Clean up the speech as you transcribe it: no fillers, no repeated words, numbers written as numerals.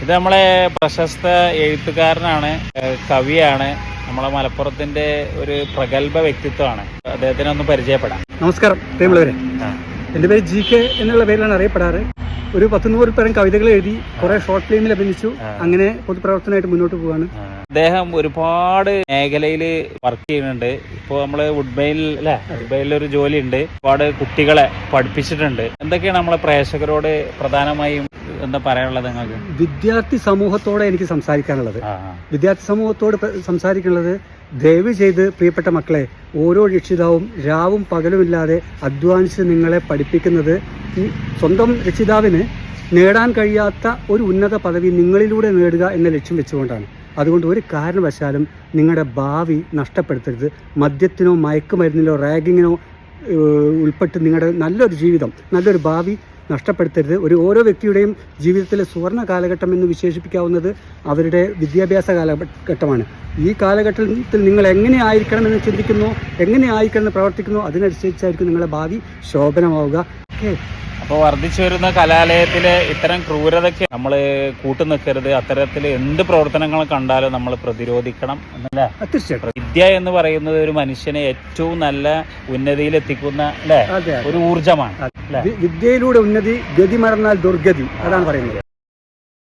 ഇത് നമ്മളെ പ്രശസ്ത എഴുത്തുകാരനാണ്, കവിയാണ്, നമ്മളെ മലപ്പുറത്തിന്റെ ഒരു പ്രഗത്ഭ വ്യക്തിത്വമാണ്. അദ്ദേഹത്തിനെ ഒന്ന് പരിചയപ്പെടാം. നമസ്കാരം പ്രിയമുള്ളവരെ, എൻ്റെ പേര് GK എന്നുള്ള പേരിലാണ് അറിയപ്പെടാറ്. ഒരു 100 പരം കവിതകൾ എഴുതി, കുറെ ഷോർട്ട് ഫിലിമിൽ അഭിനയിച്ചു. അങ്ങനെ പൊതുപ്രവർത്തനമായിട്ട് മുന്നോട്ട് പോവാണ്. അദ്ദേഹം ഒരുപാട് മേഖലയിൽ വർക്ക് ചെയ്യുന്നുണ്ട്. ഇപ്പോൾ നമ്മള് വുഡ്ബൈലിൽ ഒരു ജോലി ഉണ്ട്. ഒരുപാട് കുട്ടികളെ പഠിപ്പിച്ചിട്ടുണ്ട്. എന്തൊക്കെയാണ് നമ്മളെ പ്രേക്ഷകരോട് പ്രധാനമായും എന്താ പറയാനുള്ളത് നിങ്ങൾക്ക്? വിദ്യാർത്ഥി സമൂഹത്തോടെ എനിക്ക് സംസാരിക്കാനുള്ളത് ദയവ് ചെയ്ത് പ്രിയപ്പെട്ട മക്കളെ, ഓരോ രക്ഷിതാവും രാവും പകലുമില്ലാതെ അധ്വാനിച്ച് നിങ്ങളെ പഠിപ്പിക്കുന്നത് സ്വന്തം രക്ഷിതാവിന് നേടാൻ കഴിയാത്ത ഒരു ഉന്നത പദവി നിങ്ങളിലൂടെ നേടുക എന്ന ലക്ഷ്യം വെച്ചുകൊണ്ടാണ്. അതുകൊണ്ട് ഒരു കാരണവശാലും നിങ്ങളുടെ ഭാവി നഷ്ടപ്പെടുത്തരുത്. മദ്യത്തിനോ മയക്കുമരുന്നിലോ റാഗിങ്ങിനോ ഉൾപ്പെട്ട് നിങ്ങളുടെ നല്ലൊരു ജീവിതം, നല്ലൊരു ഭാവി നഷ്ടപ്പെടുത്തരുത്. ഓരോ വ്യക്തിയുടെയും ജീവിതത്തിലെ സുവർണ്ണ കാലഘട്ടം എന്ന് വിശേഷിപ്പിക്കാവുന്നത് അവരുടെ വിദ്യാഭ്യാസ കാലഘട്ടമാണ്. ഈ കാലഘട്ടത്തിൽ നിങ്ങൾ എങ്ങനെ ആയിരിക്കണം എന്ന് ചിന്തിക്കുന്നു, എങ്ങനെ ആയിരിക്കണം എന്ന് പ്രവർത്തിക്കുന്നു, അതിനനുസരിച്ചായിരിക്കും നിങ്ങളുടെ ഭാവി ശോഭനമാവുക. ഓക്കെ. അപ്പോൾ വർദ്ധിച്ചു വരുന്ന കലാലയത്തിലെ ഇത്തരം ക്രൂരതയ്ക്ക് നമ്മൾ കൂട്ടുനിൽക്കരുത്. അത്തരത്തിൽ എന്ത് പ്രവർത്തനങ്ങൾ കണ്ടാലും നമ്മൾ പ്രതിരോധിക്കണം എന്നല്ലേ? തീർച്ചയായിട്ടും. വിദ്യ എന്ന് പറയുന്നത് ഒരു മനുഷ്യനെ ഏറ്റവും നല്ല ഉന്നതിയിൽ എത്തിക്കുന്ന ഒരു ഊർജമാണ്. വിദ്യയിലൂടെ ഉന്നതി, ഗതി മറന്നാൽ ദുർഗതി, അതാണ് പറയുന്നത്.